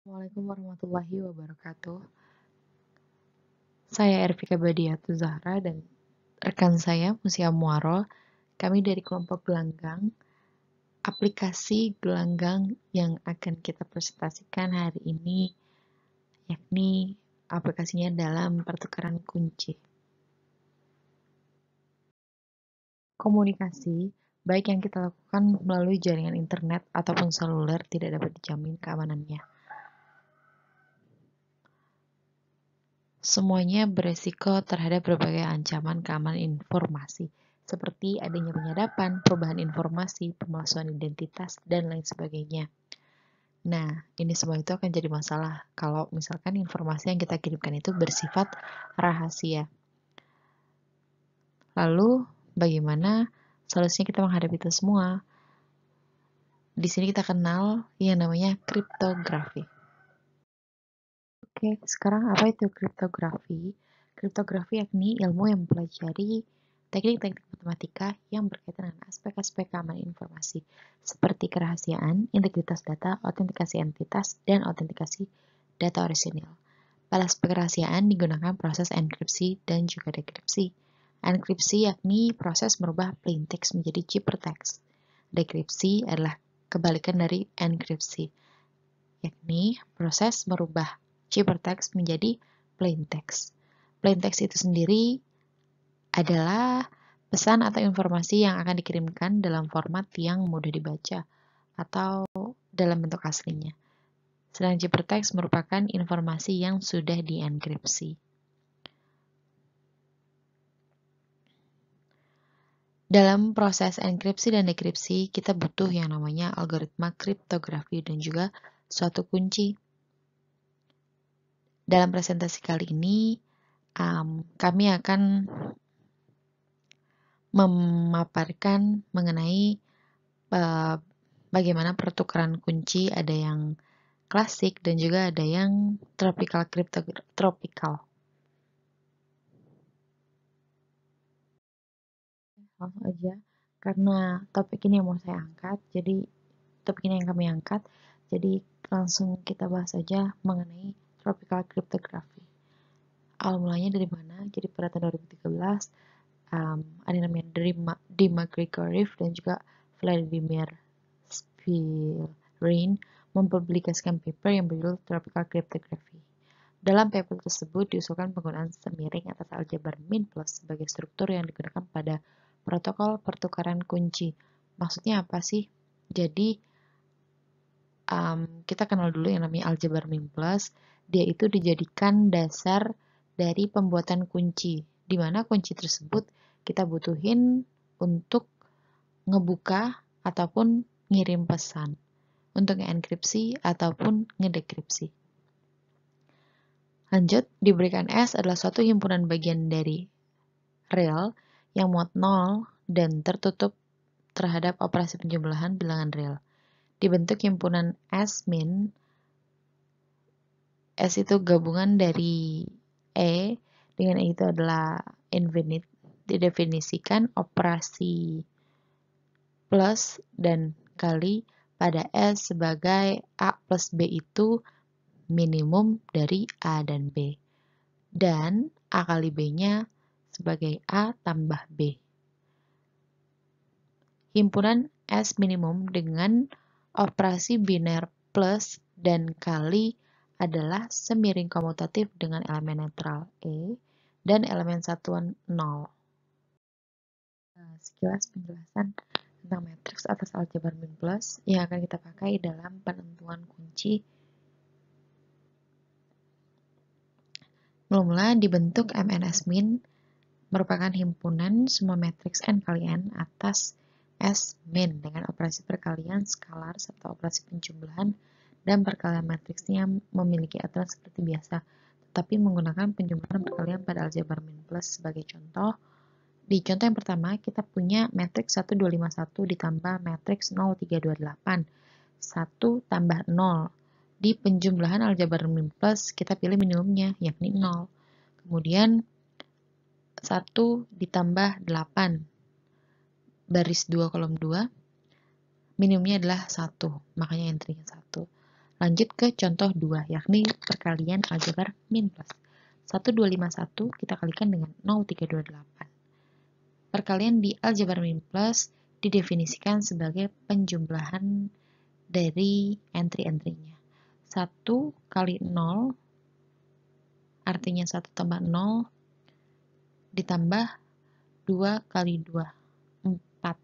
Assalamualaikum warahmatullahi wabarakatuh. Saya Ervika Badiatu Zahra dan rekan saya Musia Muaro. Kami dari kelompok gelanggang. Aplikasi gelanggang yang akan kita presentasikan hari ini yakni aplikasinya dalam pertukaran kunci. Komunikasi, baik yang kita lakukan melalui jaringan internet ataupun seluler, tidak dapat dijamin keamanannya. Semuanya beresiko terhadap berbagai ancaman keamanan informasi, seperti adanya penyadapan, perubahan informasi, pemalsuan identitas, dan lain sebagainya. Nah, ini semua itu akan jadi masalah kalau misalkan informasi yang kita kirimkan itu bersifat rahasia. Lalu, bagaimana solusinya kita menghadapi itu semua? Di sini kita kenal yang namanya kriptografi. Oke, sekarang apa itu kriptografi? Kriptografi yakni ilmu yang mempelajari teknik-teknik matematika yang berkaitan dengan aspek-aspek keamanan informasi, seperti kerahasiaan, integritas data, autentikasi entitas, dan autentikasi data orisinil. Pada aspek kerahasiaan digunakan proses enkripsi dan juga dekripsi. Enkripsi yakni proses merubah plain text menjadi ciphertext. Dekripsi adalah kebalikan dari enkripsi, yakni proses merubah ciphertext menjadi plain text. Plain text itu sendiri adalah pesan atau informasi yang akan dikirimkan dalam format yang mudah dibaca atau dalam bentuk aslinya. Sedang ciphertext merupakan informasi yang sudah dienkripsi. Dalam proses enkripsi dan dekripsi, kita butuh yang namanya algoritma kriptografi dan juga suatu kunci. Dalam presentasi kali ini, kami akan memaparkan mengenai bagaimana pertukaran kunci, ada yang klasik dan juga ada yang tropical. Langsung aja, karena topik ini yang mau saya angkat, jadi topik ini yang kami angkat, jadi langsung kita bahas aja mengenai tropical cryptography. Awal mulanya dari mana? Jadi pada tahun 2013, ada namanya Dima Grigoriev dan juga Vladimir Spirin mempublikasikan paper yang berjudul Tropical Cryptography. Dalam paper tersebut diusulkan penggunaan semiring atas aljabar min plus sebagai struktur yang digunakan pada protokol pertukaran kunci. Maksudnya apa sih? Jadi kita kenal dulu yang namanya aljabar min plus. Dia itu dijadikan dasar dari pembuatan kunci, di mana kunci tersebut kita butuhin untuk ngebuka ataupun ngirim pesan, untuk nge-enkripsi ataupun ngedekripsi. Lanjut, diberikan S adalah suatu himpunan bagian dari real yang muat 0 dan tertutup terhadap operasi penjumlahan bilangan real. Dibentuk himpunan S min. S itu gabungan dari E, dengan E itu adalah infinite. Didefinisikan operasi plus dan kali pada S sebagai A plus B itu minimum dari A dan B. Dan A kali B-nya sebagai A tambah B. Himpunan S minimum dengan operasi biner plus dan kali adalah semiring komutatif dengan elemen netral E dan elemen satuan 0. Sekilas penjelasan tentang matriks atas aljabar min plus yang akan kita pakai dalam penentuan kunci. Mula-mula dibentuk MNS min merupakan himpunan semua matriks N kali N atas S min dengan operasi perkalian skalar serta operasi penjumlahan, dan perkalian matriksnya memiliki aturan seperti biasa, tetapi menggunakan penjumlahan perkalian pada aljabar min plus. Sebagai contoh, di contoh yang pertama kita punya matriks 1251 ditambah matriks 0328, 1 tambah 0. Di penjumlahan aljabar min plus kita pilih minimumnya yakni 0. Kemudian 1 ditambah 8, baris 2 kolom 2, minimumnya adalah 1, makanya entry-nya 1. Lanjut ke contoh 2, yakni perkalian aljabar min plus. 1251 kita kalikan dengan 0328. Perkalian di aljabar min plus didefinisikan sebagai penjumlahan dari entry-entry-nya. 1 kali 0 artinya 1 tambah 0 ditambah 2 kali 2, 4.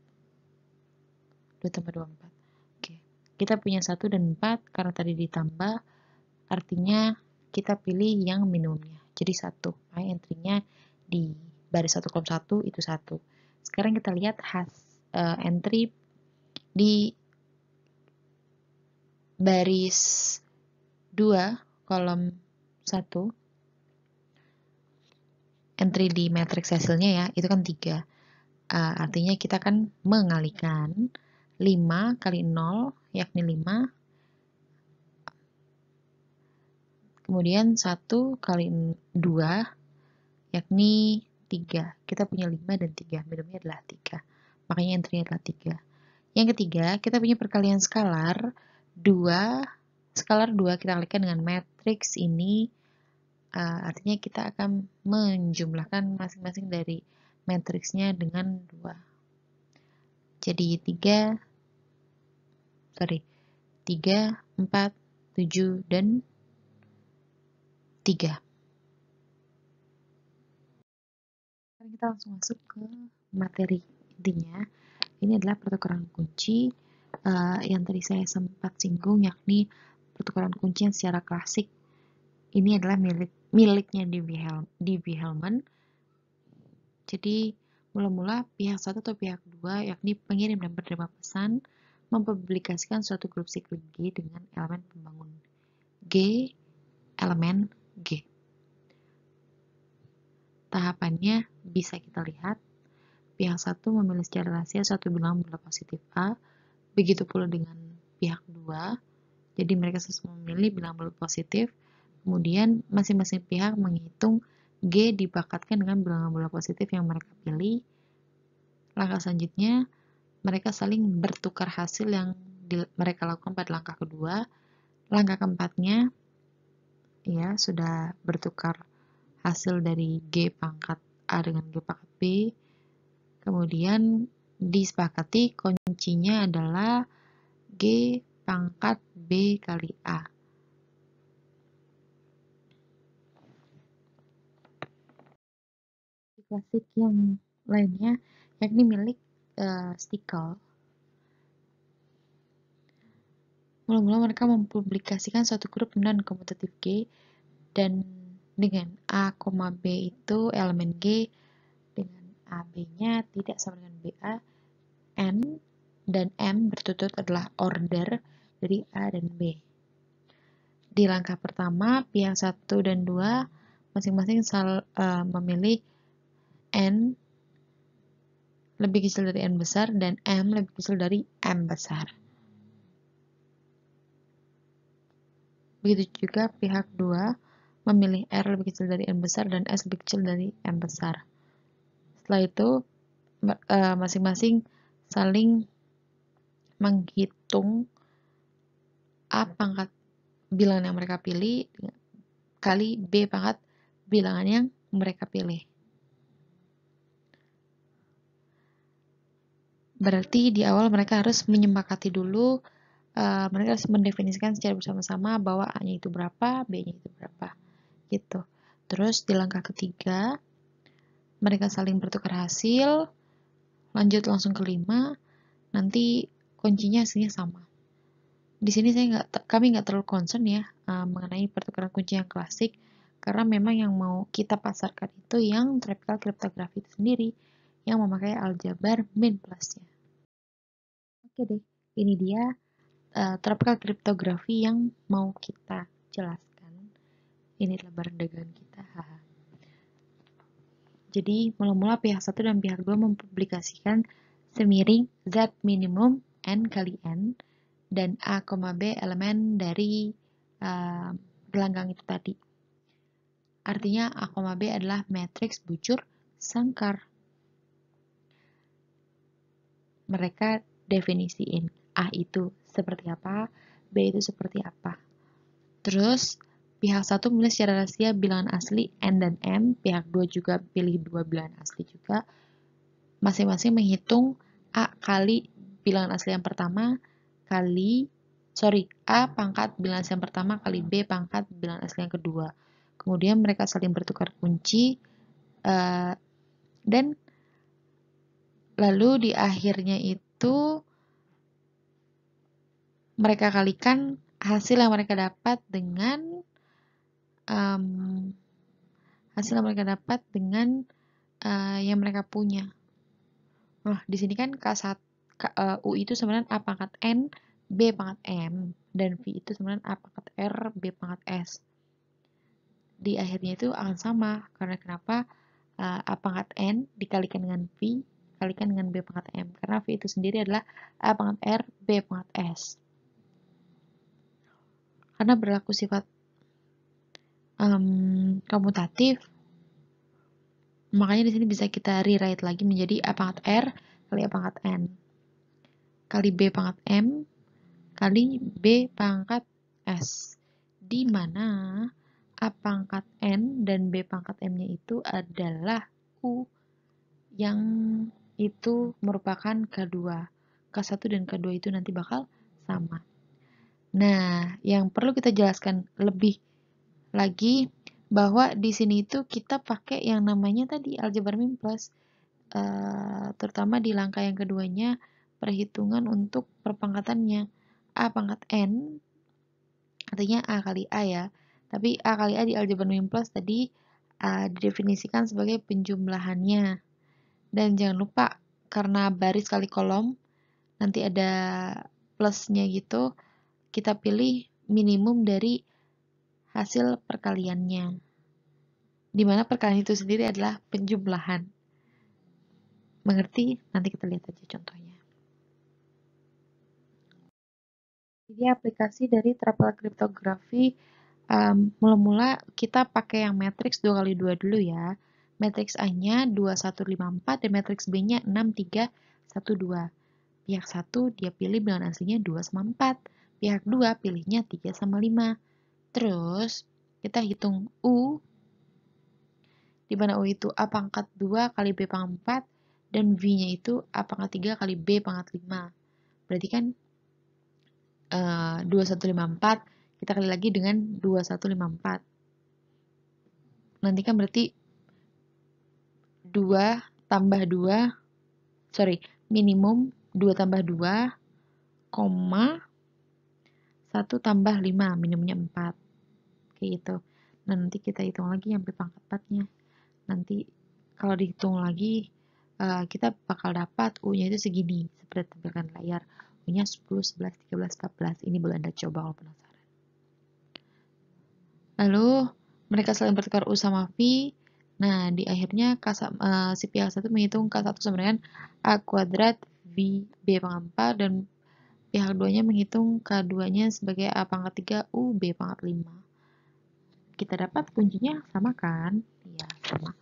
2 tambah 2, 4. Oke. Kita punya 1 dan 4, karena tadi ditambah, artinya kita pilih yang minimumnya. Jadi 1. Entry-nya di baris 1 kolom 1 itu 1. Sekarang kita lihat entry di baris 2 kolom 1. Entry di matriks hasilnya ya, itu kan 3. Artinya kita akan mengalikan 5 kali 0, yakni 5. Kemudian 1 kali 2, yakni 3. Kita punya 5 dan 3, minimumnya adalah 3. Makanya entry-nya adalah 3. Yang ketiga, kita punya perkalian skalar 2. Skalar 2 kita kalikan dengan matriks ini. Artinya kita akan menjumlahkan masing-masing dari matriksnya dengan 2. Jadi 3, 4, 7, dan 3. Sekarang kita langsung masuk ke materi intinya. Ini adalah pertukaran kunci yang tadi saya sempat singgung, yakni pertukaran kunci yang secara klasik. Ini adalah miliknya D.B. Hellman. Jadi, mula-mula pihak 1 atau pihak 2, yakni pengirim dan penerima pesan, mempublikasikan suatu grup siklik G dengan elemen pembangun G, elemen G. Tahapannya bisa kita lihat. Pihak 1 memilih secara rahasia suatu bilangan berlaku positif A, begitu pula dengan pihak 2. Jadi mereka semua memilih bilangan berlaku positif. Kemudian masing-masing pihak menghitung G dibakatkan dengan bilangan bola positif yang mereka pilih. Langkah selanjutnya, mereka saling bertukar hasil yang mereka lakukan pada langkah kedua. Langkah keempatnya, ya sudah bertukar hasil dari G pangkat A dengan G pangkat B. Kemudian disepakati kuncinya adalah G pangkat B kali A. Klasik yang lainnya yakni milik Stickle. Mula-mula mereka mempublikasikan suatu grup non-komutatif G dan dengan A, B itu elemen G, dengan AB-nya tidak sama dengan BA, N dan M berturut-turut adalah order dari A dan B. Di langkah pertama, pihak 1 dan 2 masing-masing memilih N lebih kecil dari N besar dan M lebih kecil dari M besar. Begitu juga pihak 2 memilih R lebih kecil dari N besar dan S lebih kecil dari M besar. Setelah itu, masing-masing saling menghitung A pangkat bilangan yang mereka pilih kali B pangkat bilangan yang mereka pilih. Berarti di awal mereka harus menyepakati dulu, mereka harus mendefinisikan secara bersama-sama bahwa A-nya itu berapa, B-nya itu berapa, gitu. Terus di langkah ketiga, mereka saling bertukar hasil, lanjut langsung ke 5, nanti kuncinya hasilnya sama. Di sini kami nggak terlalu concern ya mengenai pertukaran kunci yang klasik, karena memang yang mau kita pasarkan itu yang tropical cryptography itu sendiri, yang memakai aljabar min plusnya. Oke deh, ini dia tropical cryptography yang mau kita jelaskan. Ini adalah barang dagangan kita. Jadi, mula-mula pihak 1 dan pihak 2 mempublikasikan semiring Z minimum N kali N dan A, B elemen dari gelanggang itu tadi. Artinya A, B adalah matriks bucur sangkar. Mereka definisiin A itu seperti apa, B itu seperti apa. Terus pihak 1 memilih secara rahasia bilangan asli N dan M, pihak 2 juga pilih 2 bilangan asli juga. Masing-masing menghitung A kali bilangan asli yang pertama kali A pangkat bilangan asli yang pertama kali B pangkat bilangan asli yang kedua. Kemudian mereka saling bertukar kunci dan lalu di akhirnya itu mereka kalikan hasil yang mereka dapat dengan yang mereka punya. Nah, di sini kan U itu sebenarnya A pangkat N, B pangkat M, dan V itu sebenarnya A pangkat R, B pangkat S. Di akhirnya itu akan sama, karena kenapa? A pangkat N dikalikan dengan V, dikalikan dengan B pangkat M, karena V itu sendiri adalah A pangkat R, B pangkat S. Karena berlaku sifat komutatif, makanya di sini bisa kita rewrite lagi menjadi A pangkat R kali A pangkat N kali B pangkat M kali B pangkat S, di mana A pangkat N dan B pangkat M-nya itu adalah U yang itu merupakan K2. K1 dan K2 itu nanti bakal sama. Nah, yang perlu kita jelaskan lebih lagi bahwa di sini itu kita pakai yang namanya tadi aljabar minplus, terutama di langkah yang keduanya perhitungan untuk perpangkatannya. A pangkat N artinya A kali A ya, tapi A kali A di aljabar minplus tadi didefinisikan sebagai penjumlahannya. Dan jangan lupa karena baris kali kolom nanti ada plusnya gitu, kita pilih minimum dari hasil perkaliannya, di mana perkalian itu sendiri adalah penjumlahan. Mengerti? Nanti kita lihat aja contohnya. Jadi aplikasi dari Trapel Cryptography, mula-mula kita pakai yang matriks 2x2 dulu ya. Matriks A-nya 2154 dan matriks B-nya 6312. Pihak 1 dia pilih bilangan aslinya 2 sama 4. Pihak 2 pilihnya 3 sama 5. Terus kita hitung U, di mana U itu A pangkat 2 kali B pangkat 4, dan V-nya itu A pangkat 3 kali B pangkat 5. Berarti kan 2154 kita kali lagi dengan 2154. Nanti kan berarti 2 tambah 2, minimum 2 tambah 2, 1 tambah 5, minimumnya 4. Kayak gitu. Nah, nanti kita hitung lagi yang B pangkat 4-nya. Nanti kalau dihitung lagi, kita bakal dapat U-nya itu segini, seperti tampilkan layar. U-nya 10, 11, 13, 14. Ini boleh Anda coba kalau penasaran. Lalu, mereka saling bertukar U sama V. Nah, di akhirnya si pihak 1 menghitung K1 sama dengan A kuadrat V B pangkat 4, dan pihak 2-nya menghitung K2-nya sebagai A pangkat 3 U B pangkat 5. Kita dapat kuncinya sama kan? Iya, sama.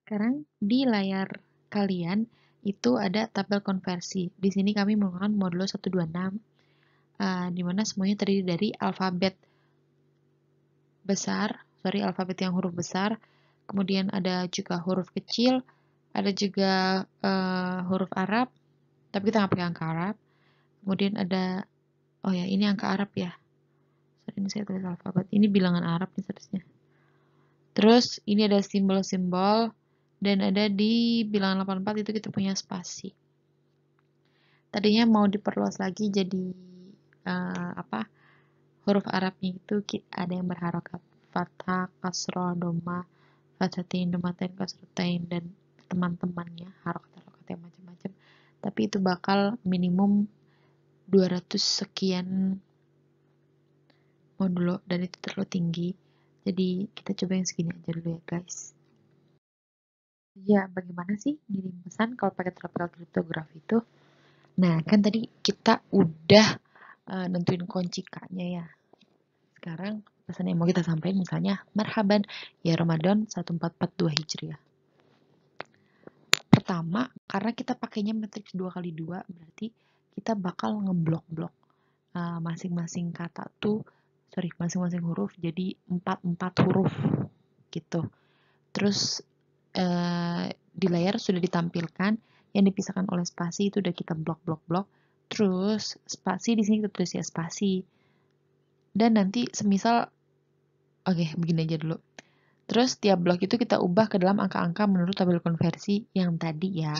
Sekarang di layar kalian itu ada tabel konversi. Di sini kami menggunakan modulo 126, di mana semuanya terdiri dari alfabet yang huruf besar, kemudian ada juga huruf kecil, ada juga huruf Arab, tapi kita nggak pakai angka Arab. Kemudian ada, oh ya ini angka Arab ya. Ini saya tulis alfabet, ini bilangan Arab nih seharusnya. Terus ini ada simbol-simbol, dan ada di bilangan 84 itu kita punya spasi. Tadinya mau diperluas lagi jadi huruf Arabnya itu ada yang berharokat fathah, kasroh, doma, fathatain, domatain, kasrotain, dan teman-temannya, harokat-harokat yang macam-macam. Tapi itu bakal minimum 200 sekian modulo, dan itu terlalu tinggi. Jadi kita coba yang segini aja dulu ya guys. Ya, bagaimana sih ngirim pesan kalau pakai Trapel Cryptography itu? Nah, kan tadi kita udah nentuin kunci K-nya ya. Sekarang pesan yang mau kita sampaikan misalnya, marhaban ya Ramadan 1442 Hijriah. pertama, karena kita pakainya matriks 2x2, berarti kita bakal ngeblok-blok masing-masing kata tuh, masing-masing huruf jadi 4 huruf gitu. Terus di layar sudah ditampilkan yang dipisahkan oleh spasi itu udah kita blok. Terus spasi di sini kita tulis ya spasi. Dan nanti semisal begini aja dulu. Terus tiap blok itu kita ubah ke dalam angka-angka menurut tabel konversi yang tadi ya.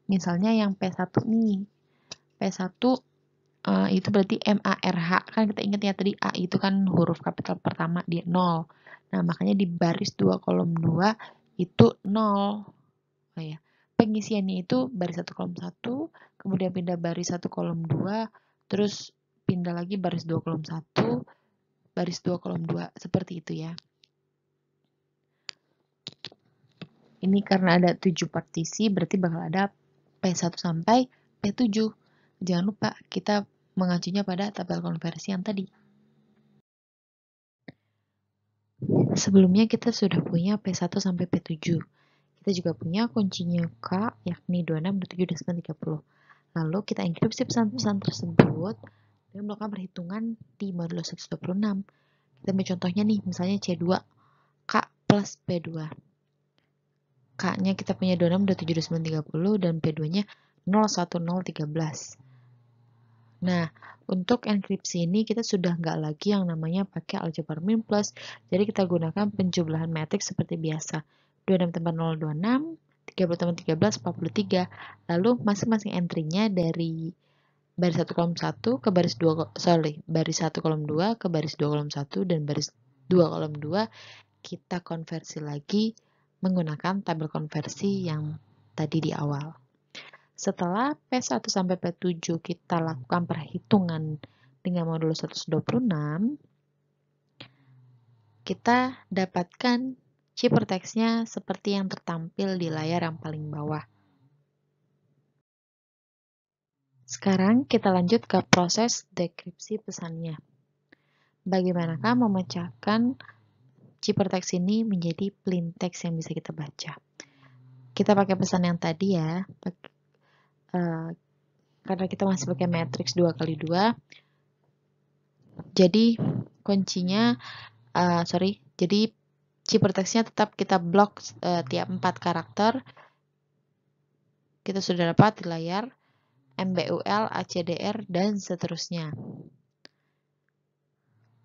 Misalnya yang P1 nih. P1 itu berarti MARH. Kan kita ingat ya tadi A itu kan huruf kapital pertama dia 0. Nah, makanya di baris 2 kolom 2 itu 0. Oh ya. Pengisiannya itu baris 1 kolom 1, kemudian pindah baris 1 kolom 2, terus pindah lagi baris 2 kolom 1, baris 2 kolom 2. Seperti itu ya. Ini karena ada 7 partisi, berarti bakal ada P1 sampai P7. Jangan lupa, kita mengacunya pada tabel konversi yang tadi. Sebelumnya kita sudah punya P1 sampai P7. Kita juga punya kuncinya K, yakni 26, 27, 30. Lalu kita enkripsi pesan-pesan tersebut dan melakukan perhitungan di modulo 126. Kita ambil contohnya nih, misalnya C2, K plus P2. K-nya kita punya 26, 27, 30, dan P2-nya 0, 1, 0, 13. Nah, untuk enkripsi ini kita sudah nggak lagi yang namanya pakai aljabar min plus, jadi kita gunakan penjumlahan matriks seperti biasa. 26 tambah 0, 26, 30 tambah 13, 43. Lalu masing-masing entry-nya dari baris 1 kolom 1 ke baris 2, baris 1 kolom 2 ke baris 2 kolom 1 dan baris 2 kolom 2 kita konversi lagi menggunakan tabel konversi yang tadi di awal. Setelah P1 sampai P7 kita lakukan perhitungan dengan modulo 126, kita dapatkan ciphertextnya seperti yang tertampil di layar yang paling bawah. Sekarang kita lanjut ke proses dekripsi pesannya. Bagaimanakah memecahkan ciphertext ini menjadi plain text yang bisa kita baca? Kita pakai pesan yang tadi ya, karena kita masih pakai matriks 2x2, jadi kuncinya, jadi ciphertextnya tetap kita blok tiap 4 karakter. Kita sudah dapat di layar MBUL, ACDR, dan seterusnya.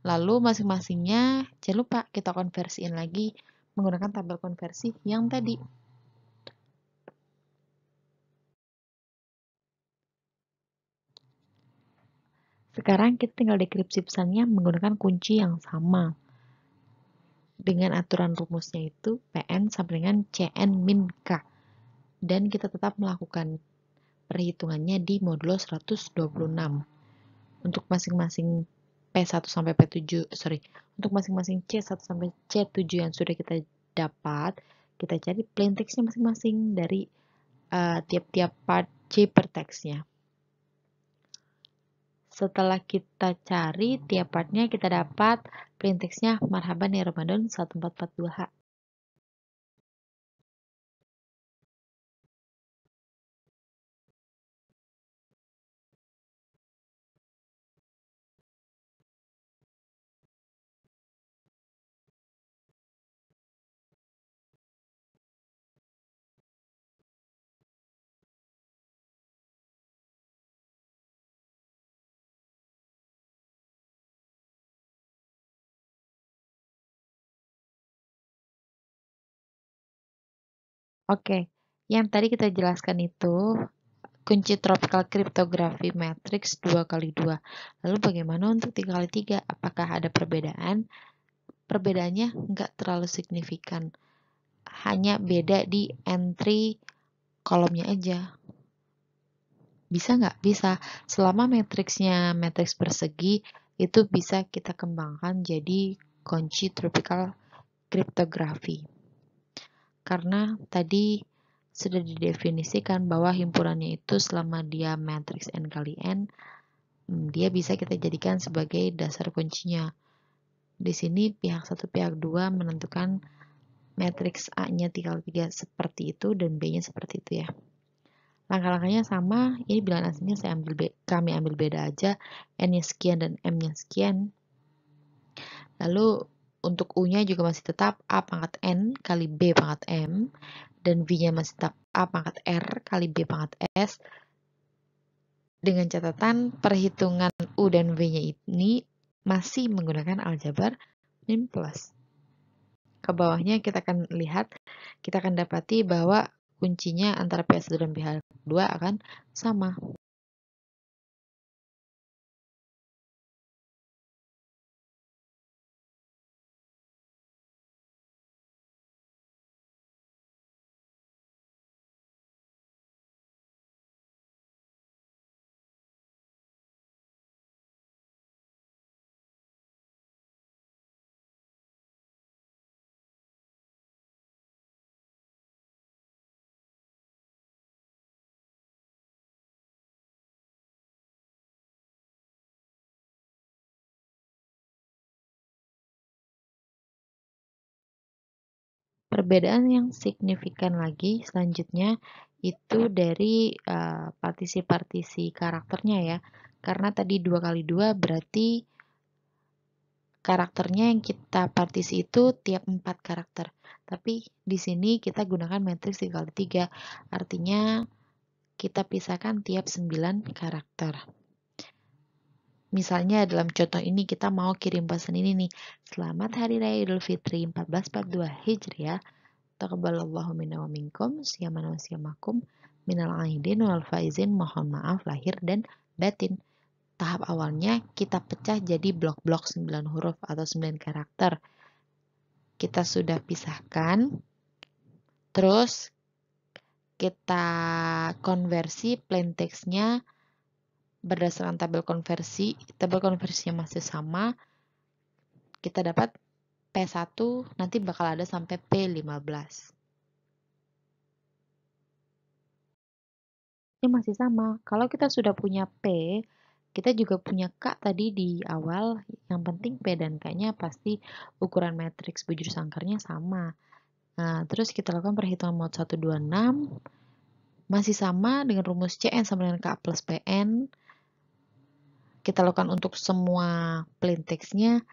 Lalu masing-masingnya jangan lupa kita konversiin lagi menggunakan tabel konversi yang tadi. Sekarang kita tinggal dekripsi pesannya menggunakan kunci yang sama. Dengan aturan rumusnya itu PN sama dengan CN min K. Dan kita tetap melakukan perhitungannya di modulo 126. Untuk masing-masing P1 sampai P7, untuk masing-masing C1 sampai C7 yang sudah kita dapat, kita cari plain text-nya masing-masing dari tiap-tiap part ciphertext-nya. Setelah kita cari tiap partnya, kita dapat plain text-nya Marhaban ya Ramadan 1442H. Oke, yang tadi kita jelaskan itu kunci tropical cryptography matrix 2x2. Lalu bagaimana untuk 3x3? Apakah ada perbedaan? Perbedaannya nggak terlalu signifikan. Hanya beda di entry kolomnya aja. Bisa nggak? Bisa. Selama matriksnya matriks persegi, itu bisa kita kembangkan jadi kunci tropical cryptography. Karena tadi sudah didefinisikan bahwa himpunannya itu selama dia matriks n kali n, dia bisa kita jadikan sebagai dasar kuncinya. Di sini pihak 1, pihak 2 menentukan matriks A-nya 3x3 seperti itu dan B-nya seperti itu ya. Langkah-langkahnya sama, ini bilangan aslinya kami ambil beda aja, N-nya sekian dan M-nya sekian. Lalu untuk U-nya juga masih tetap A pangkat N kali B pangkat M, dan V-nya masih tetap A pangkat R kali B pangkat S, dengan catatan perhitungan U dan V-nya ini masih menggunakan aljabar min plus. Ke bawahnya kita akan lihat, kita akan dapati bahwa kuncinya antara pH1 dan pH2 akan sama. Perbedaan yang signifikan lagi selanjutnya itu dari partisi-partisi karakternya ya. Karena tadi 2 kali 2 berarti karakternya yang kita partisi itu tiap 4 karakter. Tapi di sini kita gunakan matriks 3 kali 3. Artinya kita pisahkan tiap 9 karakter. Misalnya dalam contoh ini kita mau kirim pesan ini nih. Selamat Hari Raya Idul Fitri 1442 Hijriah. Taqabbalallahu minna wa minkum, siyamana wa siyamakum, minal aidin wal faizin, mohon maaf lahir dan batin. Tahap awalnya kita pecah jadi blok-blok 9 huruf atau 9 karakter. Kita sudah pisahkan, terus kita konversi plain text-nya berdasarkan tabel konversinya masih sama, kita dapat P1 nanti bakal ada sampai P15. Ini masih sama. Kalau kita sudah punya P, kita juga punya K tadi di awal. Yang penting P dan K-nya pasti ukuran matriks bujur sangkarnya sama. Nah, terus kita lakukan perhitungan mod 126. Masih sama dengan rumus CN sama dengan K plus PN. Kita lakukan untuk semua plain text-nya.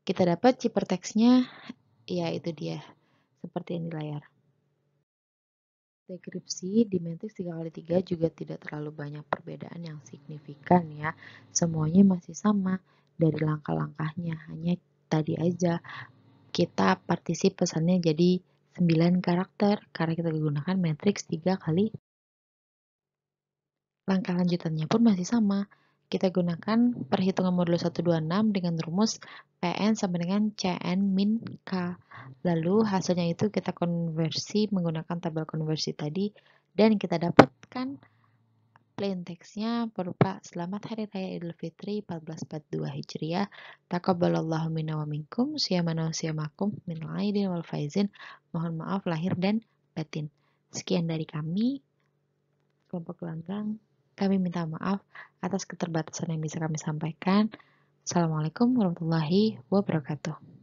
Kita dapat cipertext-nya, ya itu dia. Seperti yang di layar. Deskripsi di matriks 3 kali 3 juga tidak terlalu banyak perbedaan yang signifikan ya. Semuanya masih sama dari langkah-langkahnya. Hanya tadi aja kita partisi pesannya jadi 9 karakter karena kita gunakan matriks 3 kali. Langkah lanjutannya pun masih sama. Kita gunakan perhitungan modulo 126 dengan rumus PN sama dengan CN min K. Lalu hasilnya itu kita konversi menggunakan tabel konversi tadi dan kita dapatkan plain text-nya berupa Selamat Hari Raya Idul Fitri 1442 Hijriah. Taqabbalallahu minna wa minkum, siyamana wa siyamakum, minal aidin wal faizin. Mohon maaf lahir dan batin. Sekian dari kami, kelompok gelanggang. Kami minta maaf atas keterbatasan yang bisa kami sampaikan. Assalamualaikum warahmatullahi wabarakatuh.